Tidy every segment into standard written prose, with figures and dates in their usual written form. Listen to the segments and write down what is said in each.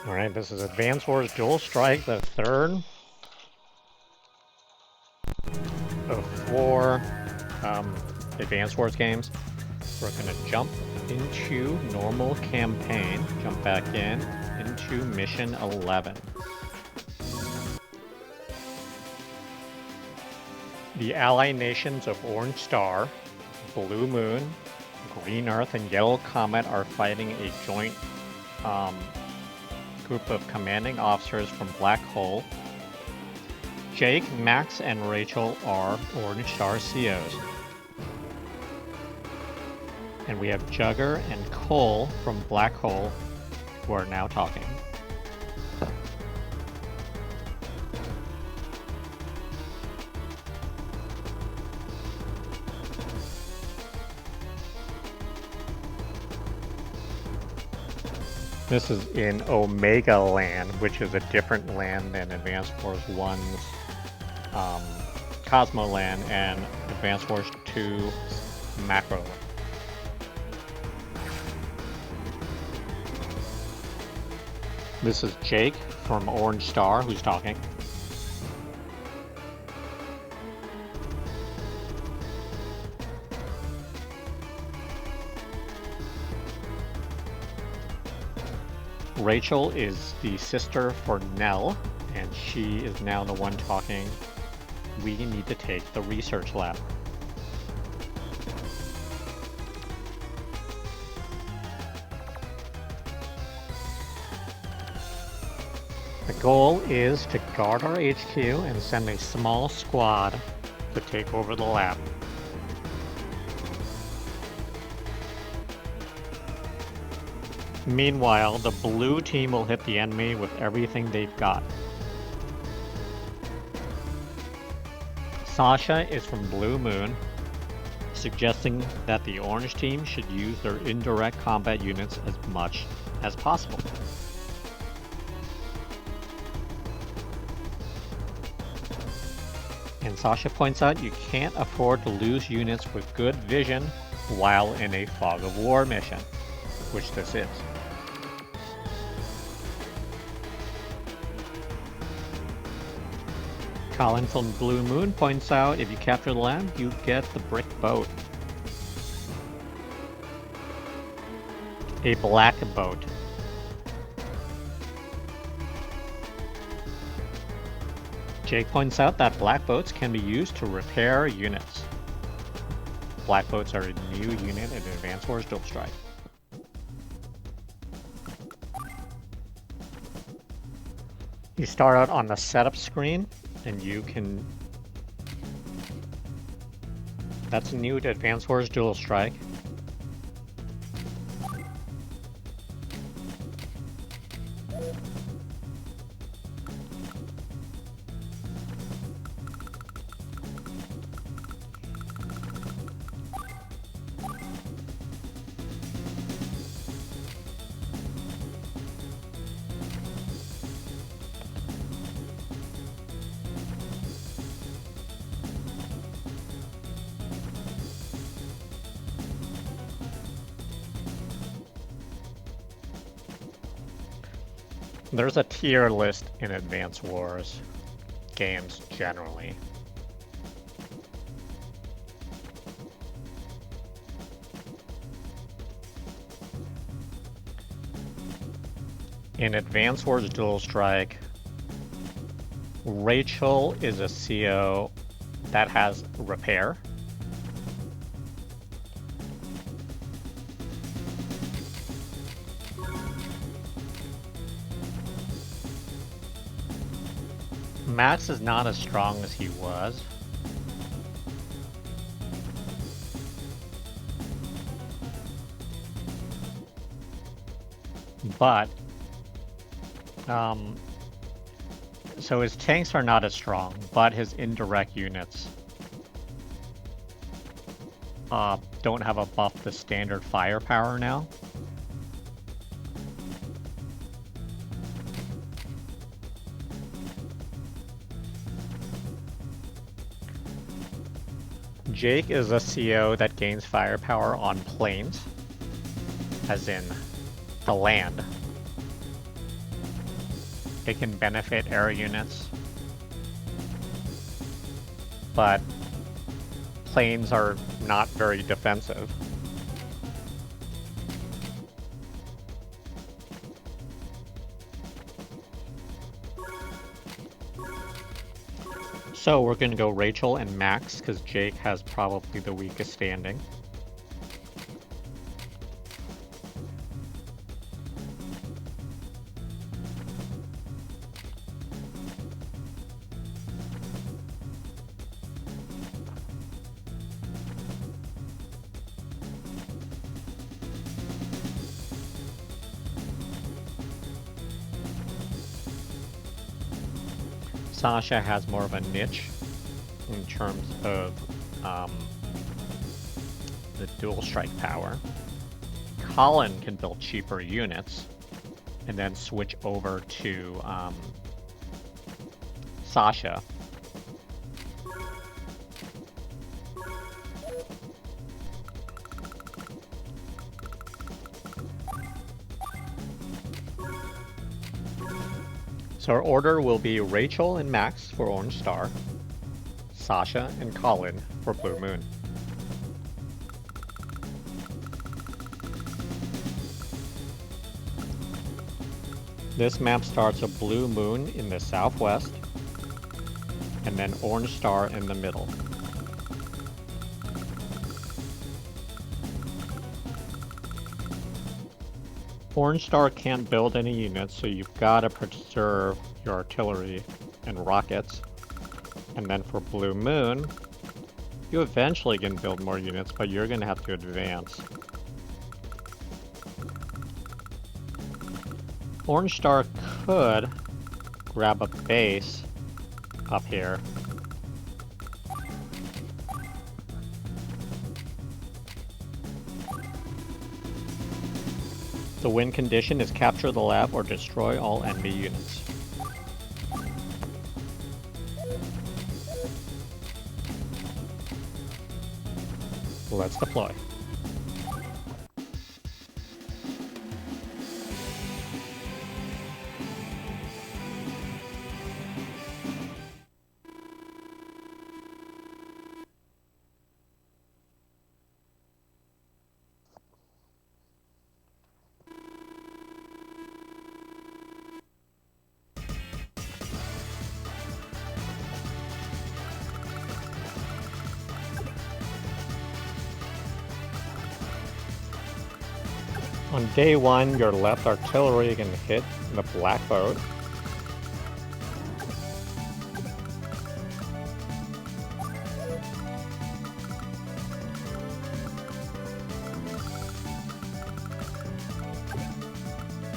Alright, this is Advance Wars Dual Strike, the third of four Advance Wars games. We're going to jump into normal campaign, jump back into mission 11. The ally nations of Orange Star, Blue Moon, Green Earth, and Yellow Comet are fighting a joint group of commanding officers from Black Hole. Jake, Max, and Rachel are Orange Star COs. And we have Jugger and Cole from Black Hole who are now talking. This is in Omega Land, which is a different land than Advance Wars 1's Cosmo Land and Advance Wars 2's Macro Land. This is Jake from Orange Star who's talking. Rachel is the sister for Nell, and she is now the one talking. We need to take the research lab. The goal is to guard our HQ and send a small squad to take over the lab. Meanwhile, the blue team will hit the enemy with everything they've got. Sasha is from Blue Moon, suggesting that the orange team should use their indirect combat units as much as possible. And Sasha points out you can't afford to lose units with good vision while in a fog of war mission, which this is. Colin from Blue Moon points out if you capture the land, you get the brick boat. A black boat. Jake points out that black boats can be used to repair units. Black boats are a new unit in Advance Wars Dual Strike. You start out on the setup screen, and you can... That's new to Advance Wars Dual Strike. There's a tier list in Advance Wars games generally. In Advance Wars Dual Strike, Rachel is a CO that has repair. Max is not as strong as he was. But, so his tanks are not as strong, but his indirect units don't have a buff to standard firepower now. Jake is a CO that gains firepower on planes, as in the land. It can benefit air units, but planes are not very defensive. So we're going to go Rachel and Max, because Jake has probably the weakest standing. Sasha has more of a niche in terms of the dual strike power. Colin can build cheaper units and then switch over to Sasha. So our order will be Rachel and Max for Orange Star, Sasha and Colin for Blue Moon. This map starts a Blue Moon in the southwest, and then Orange Star in the middle. Orange Star can't build any units, so you've got to preserve your artillery and rockets. And then for Blue Moon, you eventually can build more units, but you're going to have to advance. Orange Star could grab a base up here. The win condition is capture the lab or destroy all enemy units. Let's deploy. On day one, your left artillery can hit the black boat.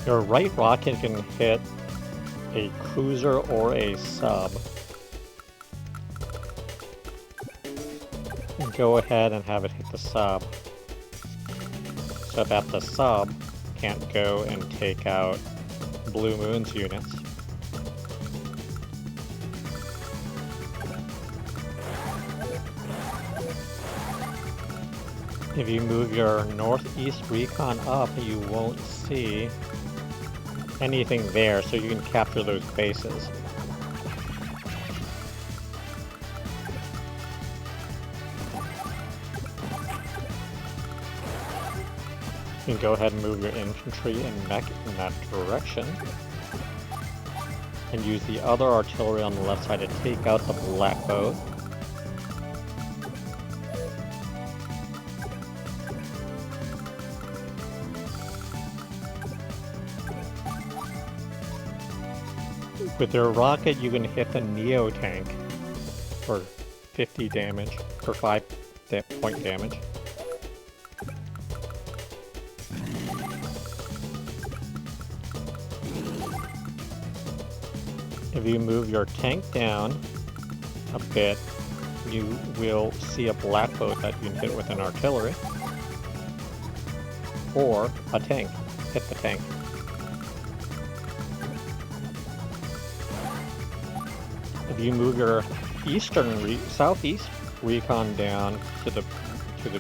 Your right rocket can hit a cruiser or a sub. Go ahead and have it hit the sub, so that the sub can't go and take out Blue Moon's units. If you move your northeast recon up, you won't see anything there, so you can capture those bases. You can go ahead and move your infantry and mech in that direction, and use the other artillery on the left side to take out the black boat. With your rocket, you can hit the Neo tank for 50 damage, for 5 point damage. If you move your tank down a bit, you will see a black boat that you can hit with an artillery. Or a tank. Hit the tank. If you move your southeast recon down to the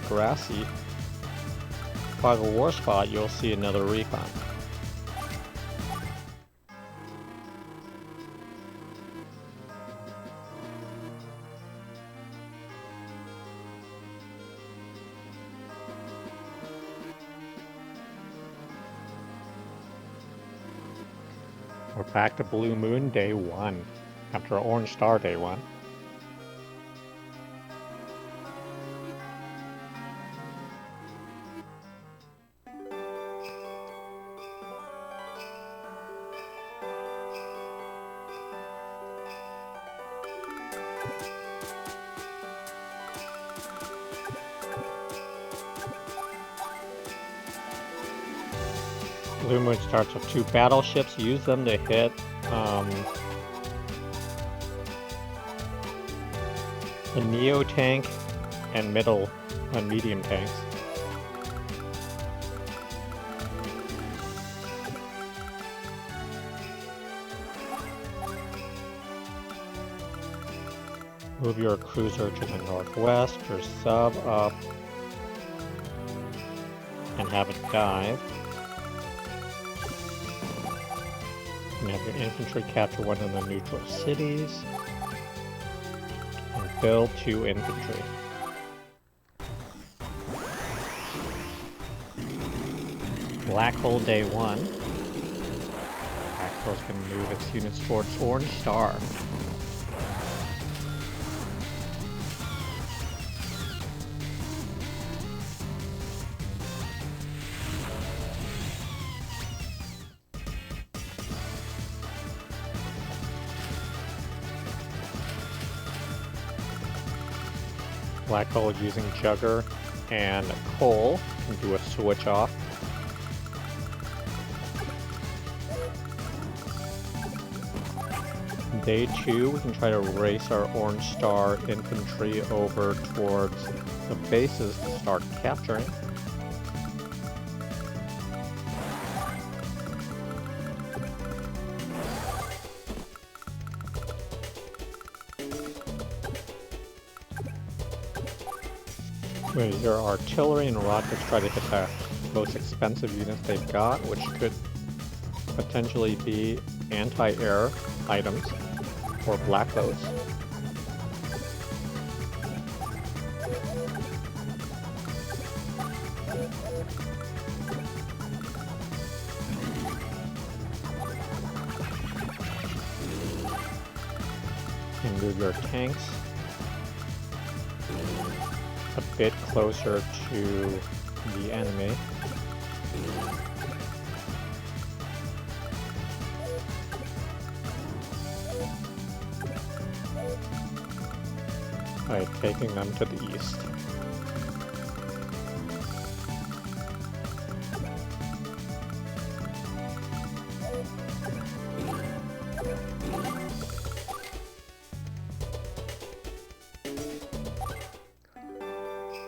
grassy fog of war spot, you'll see another recon. We're back to Blue Moon Day 1, after Orange Star Day 1. Blue Moon starts with 2 battleships. Use them to hit the Neo tank and middle and medium tanks. Move your cruiser to the northwest, your sub up, and have it dive. And have your infantry capture one of the neutral cities. And build 2 infantry. Black Hole Day 1. Black Hole's going to move its units towards Orange Star. Black Hole using Jugger and Coal can do a switch off. Day 2, we can try to race our Orange Star infantry over towards the bases to start capturing. Your artillery and rockets try to hit the most expensive units they've got, which could potentially be anti-air items or black boats. And move your tanks a bit closer to the enemy. By taking them to the east.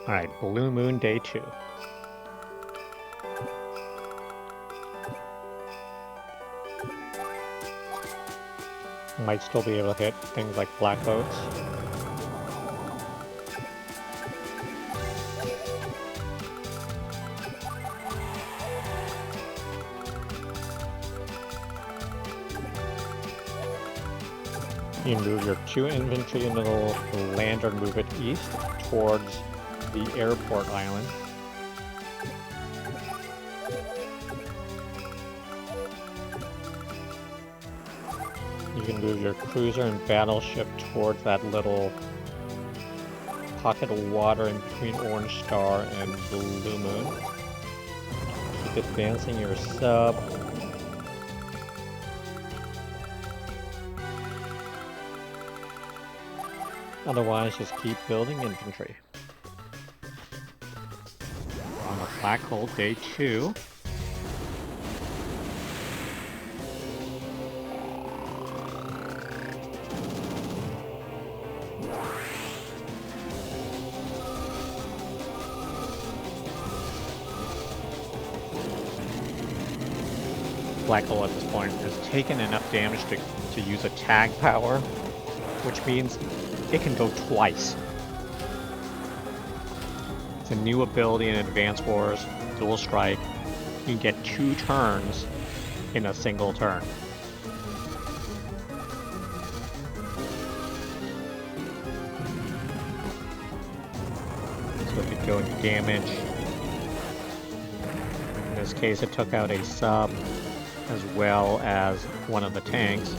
Alright, Blue Moon Day 2. Might still be able to hit things like black boats. You move your 2 infantry into the lander, move it east towards the airport island. You can move your cruiser and battleship towards that little pocket of water in between Orange Star and Blue Moon. Keep advancing your sub. Otherwise, just keep building infantry. On the Black Hole Day 2. Black Hole at this point has taken enough damage to use a tag power, which means it can go twice. It's a new ability in Advance Wars, Dual Strike. You can get 2 turns in a single turn. So it could go into damage. In this case, it took out a sub. as well as one of the tanks.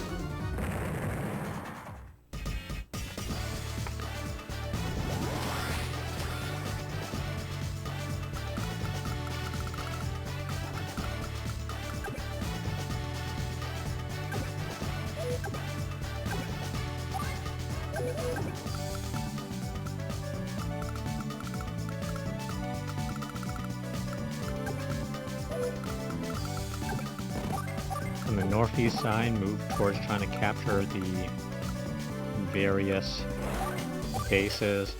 On the northeast side, move towards trying to capture the various bases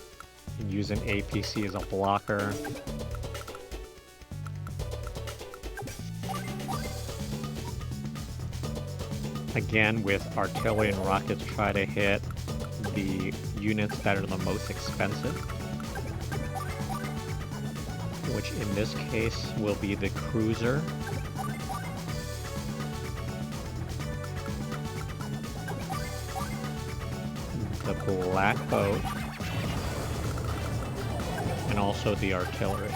and use an APC as a blocker. Again, with artillery and rockets, try to hit the units that are the most expensive, which in this case will be the cruiser. The black boat, and also the artillery.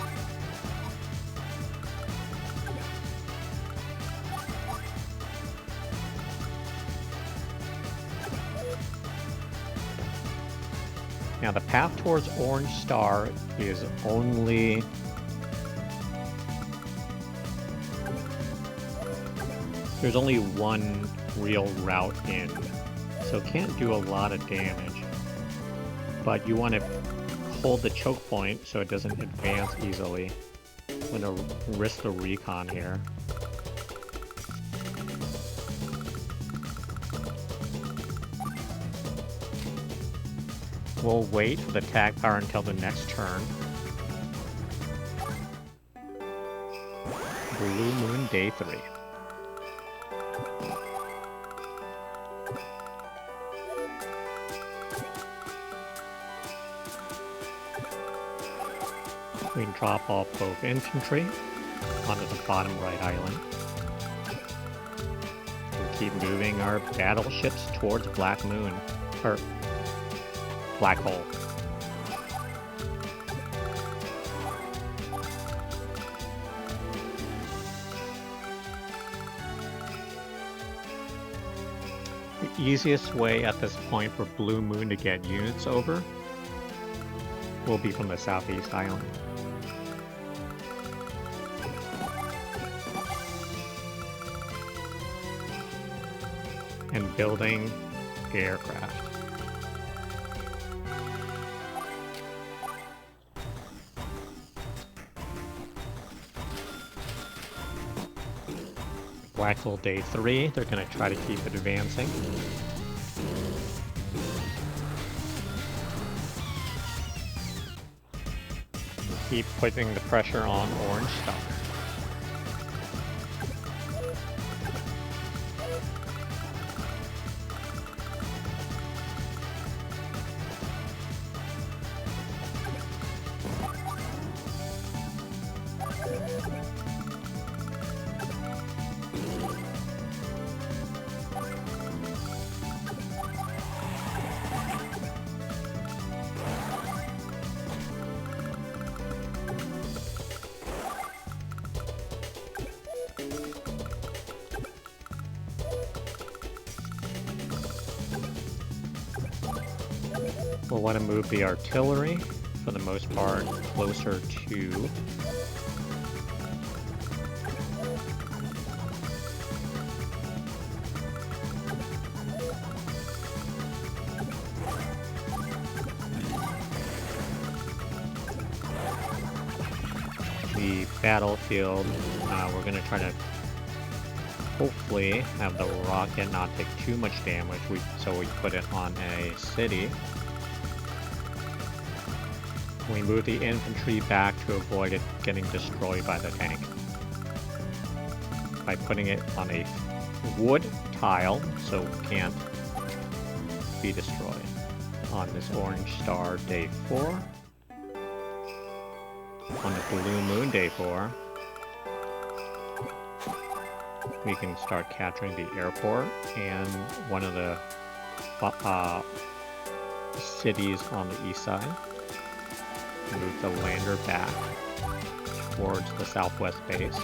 Now the path towards Orange Star is only there's only one real route in. So can't do a lot of damage, but you want to hold the choke point so it doesn't advance easily. I'm going to risk the recon here. We'll wait for the tag power until the next turn. Blue Moon Day 3. We can drop off both infantry onto the bottom right island. We keep moving our battleships towards Black Moon, or Black Hole. The easiest way at this point for Blue Moon to get units over will be from the southeast island. And building aircraft. Black Hole Day 3, they're going to try to keep it advancing. Keep putting the pressure on Orange Star. We'll want to move the artillery, for the most part, closer to the battlefield. We're going to try to hopefully have the rocket not take too much damage, so we put it on a city. We move the infantry back to avoid it getting destroyed by the tank by putting it on a wood tile so it can't be destroyed. On this Orange Star Day 4. On the Blue Moon Day 4. We can start capturing the airport and one of the cities on the east side. Move the lander back towards the southwest base.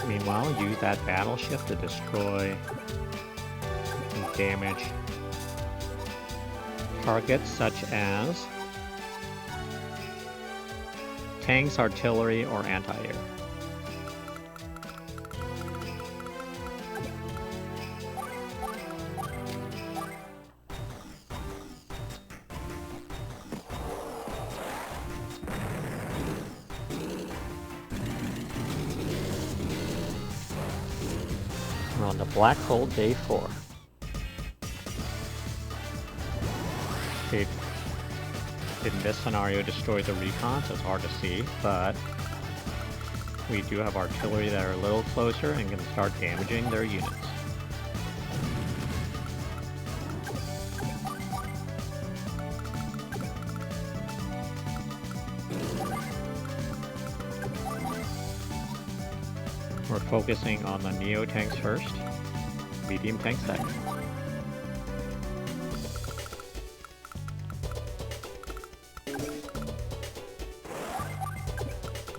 Meanwhile, use that battleship to destroy and damage targets such as tanks, artillery, or anti-air. We're on the black hole day 4. In this scenario, destroy the recon, so it's hard to see, but we do have artillery that are a little closer and can start damaging their units. We're focusing on the Neo tanks first, medium tanks second.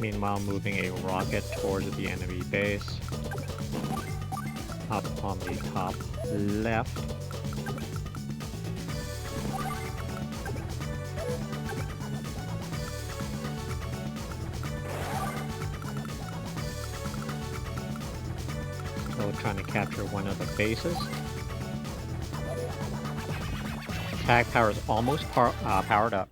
Meanwhile, moving a rocket towards the enemy base, up on the top left. So trying to capture one of the bases. Attack power is almost powered up.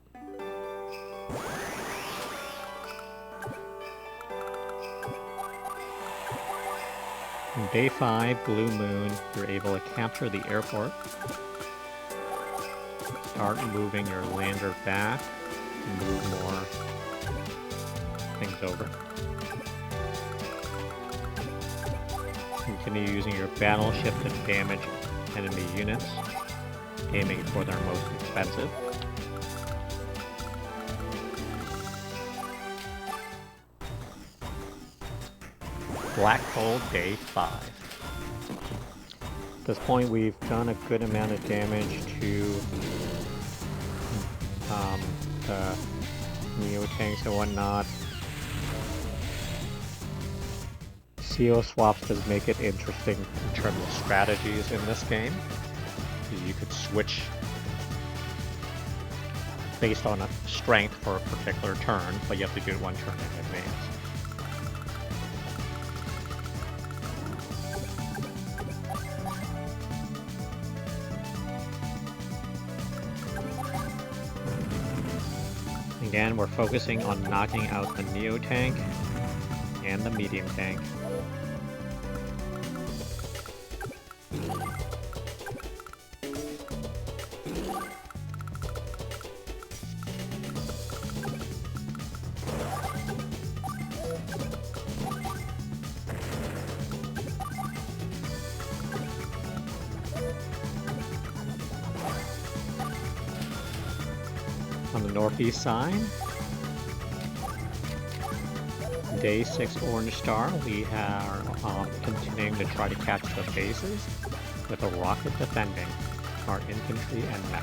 On day 5, Blue Moon, you're able to capture the airport. Start moving your lander back to move more things over. Continue using your battleship to damage enemy units, aiming for their most expensive. Black Hole Day 5. At this point, we've done a good amount of damage to the Neo tanks and whatnot. CO swaps does make it interesting in terms of strategies in this game. You could switch based on a strength for a particular turn, but you have to do it one turn in advance. Again, we're focusing on knocking out the Neo tank and the medium tank. On the northeast side, day 6 Orange Star, we are continuing to try to catch the bases with a rocket defending our infantry and mech.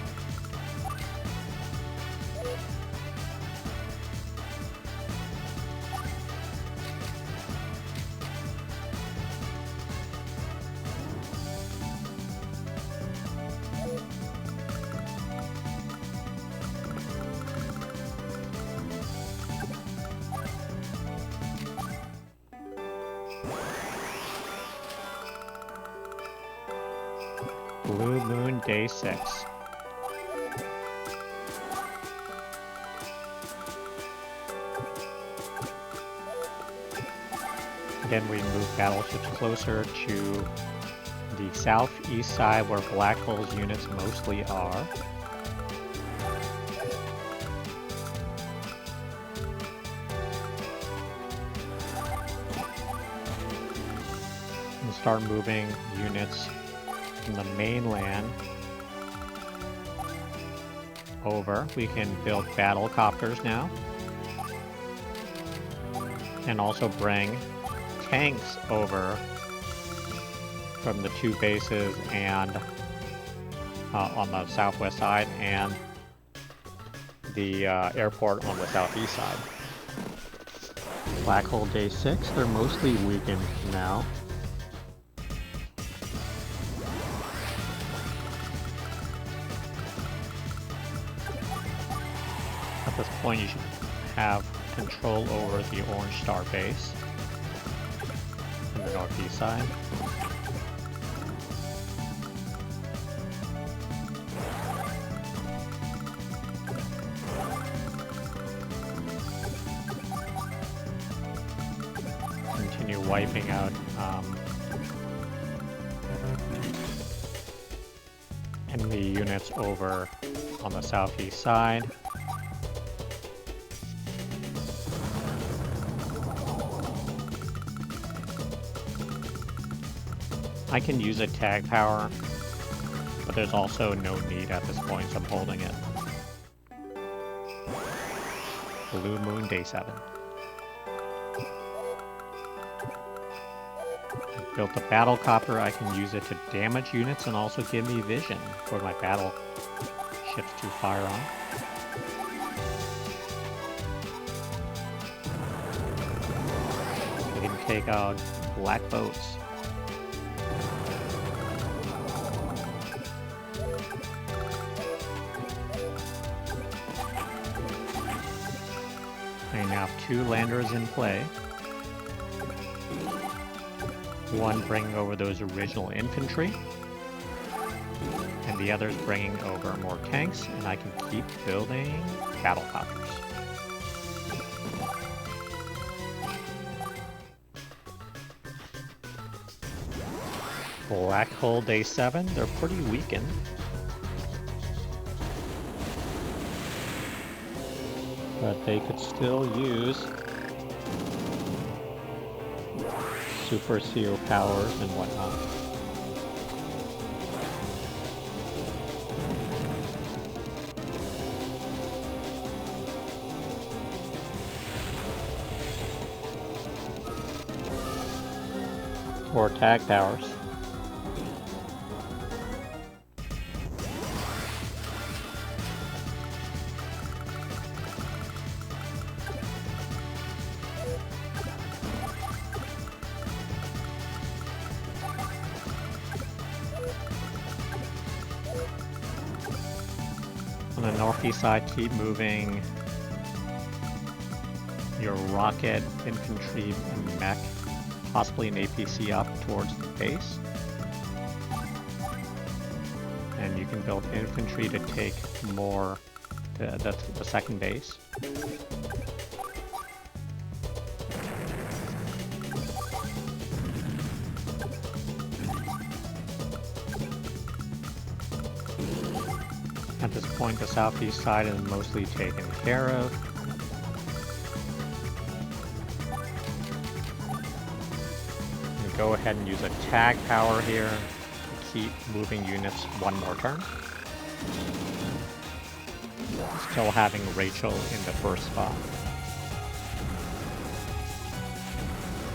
Blue Moon Day 6. Again, we move battleships closer to the southeast side where Black Hole's units mostly are. And start moving units from the mainland over. We can build battle copters now. And also bring tanks over from the 2 bases and on the southwest side and the airport on the southeast side. Black Hole Day 6, they're mostly weakened now. At this point you should have control over the Orange Star base in the northeast side. Continue wiping out enemy units over on the southeast side. I can use a tag power, but there's also no need at this point, so I'm holding it. Blue Moon Day 7. I built a battle copter. I can use it to damage units and also give me vision for my battle ships to fire on. I can take out black boats. I now have 2 landers in play. One bringing over those original infantry, and the other's bringing over more tanks, and I can keep building battlecopters. Black Hole Day 7, they're pretty weakened. But they could still use Super CO powers and whatnot. Or tag powers. On the northeast side, keep moving your rocket, infantry, and mech, possibly an APC up towards the base. And you can build infantry to take more the second base. At this point, the southeast side is mostly taken care of. And go ahead and use a tag power here to keep moving units one more turn. Still having Rachel in the first spot.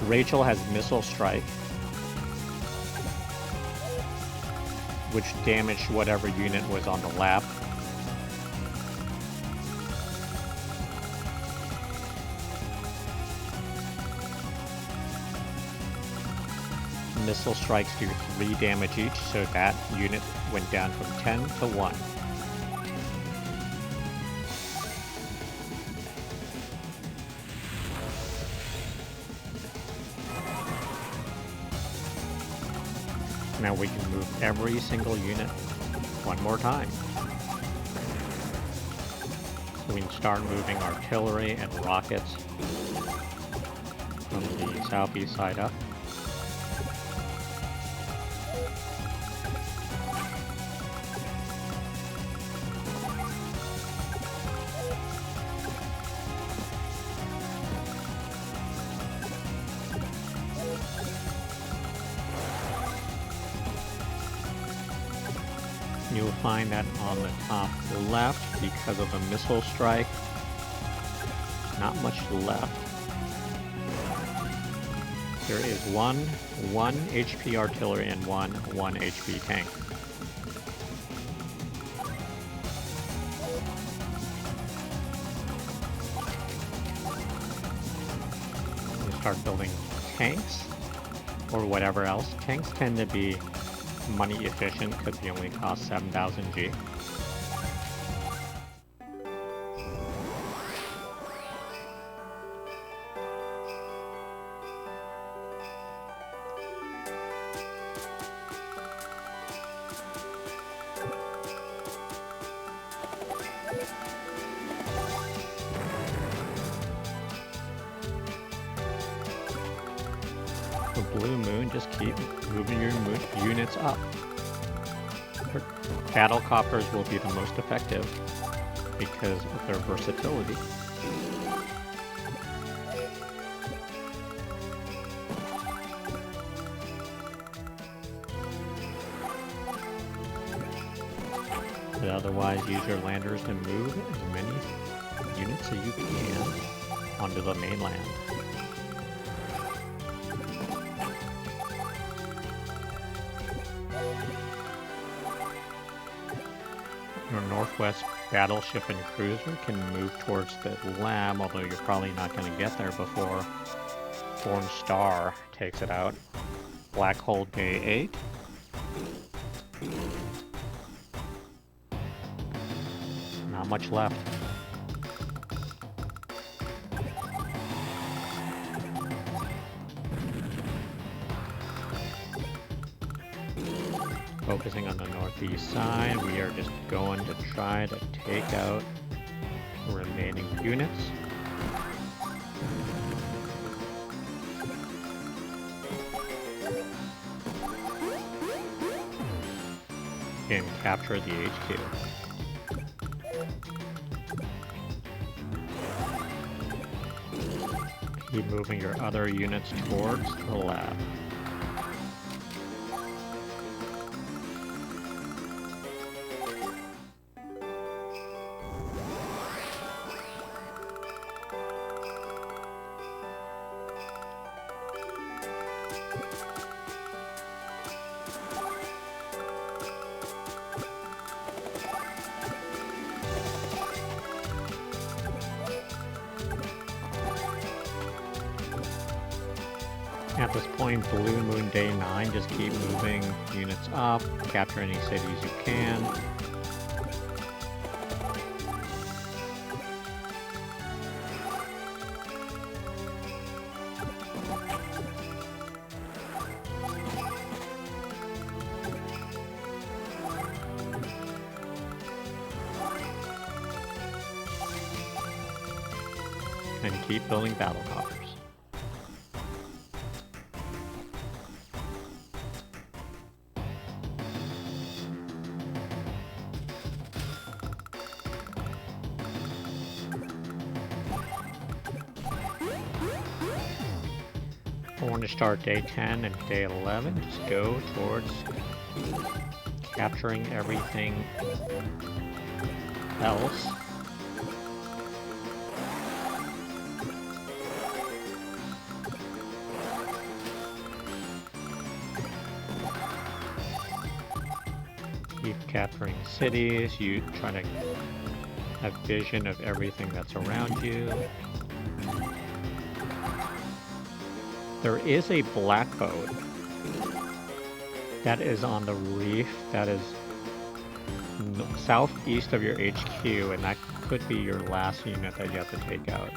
Rachel has Missile Strike, which damaged whatever unit was on the left. Missile strikes do 3 damage each, so that unit went down from 10 to 1. Now we can move every single unit one more time. So we can start moving artillery and rockets from the southeast side up. You'll find that on the top left, because of a missile strike, not much left. There is one HP artillery and one HP tank. start building tanks or whatever else. Tanks tend to be money efficient because they only cost 7,000 G. For Blue Moon, just keep moving your units up. Battle Coppers will be the most effective because of their versatility. But otherwise, use your landers to move as many units as you can onto the mainland. Your northwest battleship and cruiser can move towards the lab, although you're probably not going to get there before Foreign Star takes it out. Black Hole Day 8. Not much left. Focusing on the northeast side, we are just going to try to take out the remaining units. And capture the HQ. Keep moving your other units towards the lab. At this point, Blue Moon Day 9, just keep moving units up, capture any cities you can. And keep building battle coppers. I want to start day 10 and day 11. Just go towards capturing everything else. Keep capturing cities. You try to have vision of everything that's around you. There is a black boat that is on the reef that is southeast of your HQ, and that could be your last unit that you have to take out.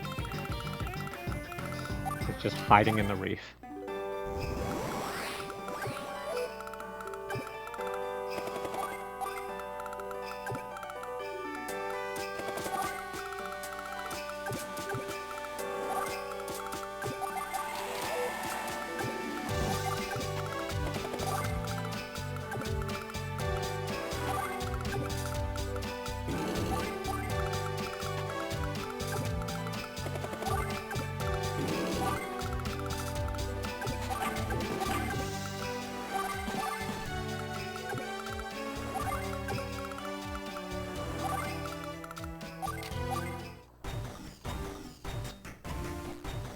It's just hiding in the reef.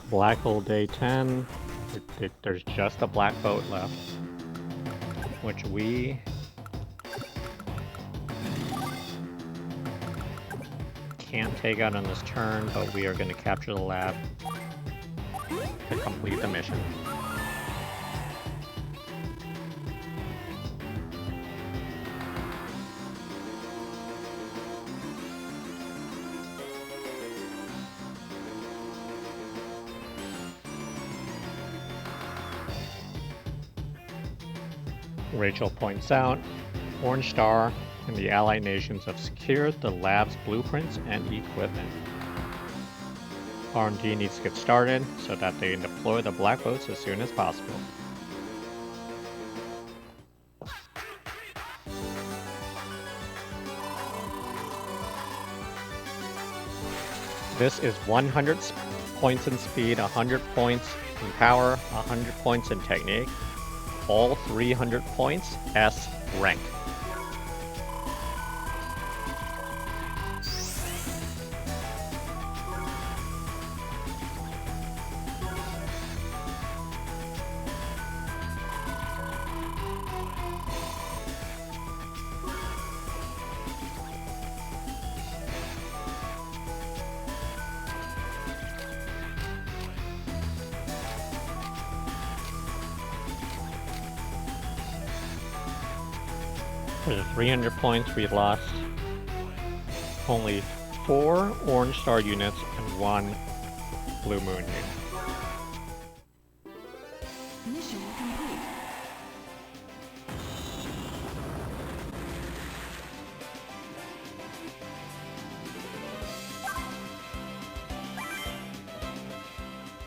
Black Hole Day 10, there's just a black boat left, which we can't take out on this turn, but we are going to capture the lab. to complete the mission. Rachel points out, Orange Star and the Allied nations have secured the lab's blueprints and equipment. R&D needs to get started so that they can deploy the black boats as soon as possible. This is 100 points in speed, 100 points in power, 100 points in technique, all 300 points S rank. For the 300 points, we lost only 4 Orange Star units and 1 Blue Moon unit. Mission complete.